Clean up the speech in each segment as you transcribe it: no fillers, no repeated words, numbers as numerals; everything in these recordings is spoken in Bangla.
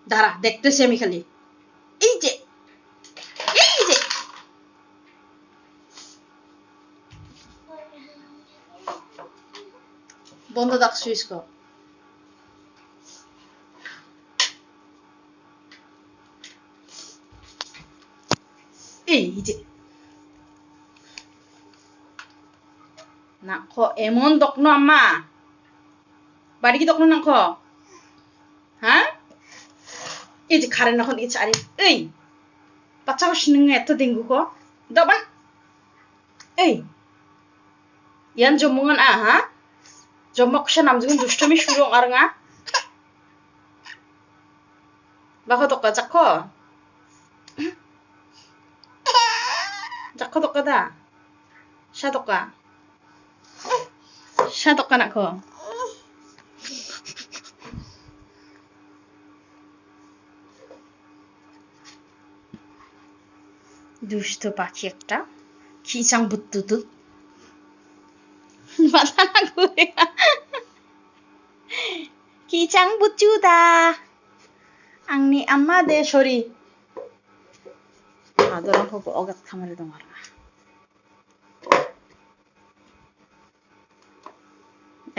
দাঁড়া, দেখতেছি আমি খালি। এই যে বন্ধ থাক, সুইচ কর। এই যে না খ এমন দক্ন আম্মা বাড়ি কি দক্ন না খ হ্যাঁ এই যে খারেন এখন এই চারি এই বাচ্চা বাস নঙ্গে এত ডেঙ্গু ক দাবান এই ইয়ান জম্মুঙ্গান হা জম্মকসা নামজুগুন দুষ্টমি সুরং আর nga বাকো তক্কা চাক্ষ চাক্ষ তক্কা দা সা তক্কা না খ দুষ্ট পাখি একটা খিচাং বুত্তুতুত মাথা না ঘুরে খিচাং বুচুদা आंनि आम्मा दे सरि हादराव होबो अगात खामानि दं आरो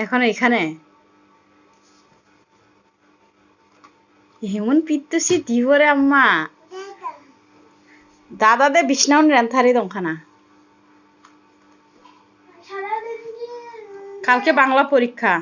এখন এখানে হেমন পিত্তুসি দিবরে আম্মা দাদা দে বিছনাউন রেন্থারি দंखाना কালকে বাংলা পরীক্ষা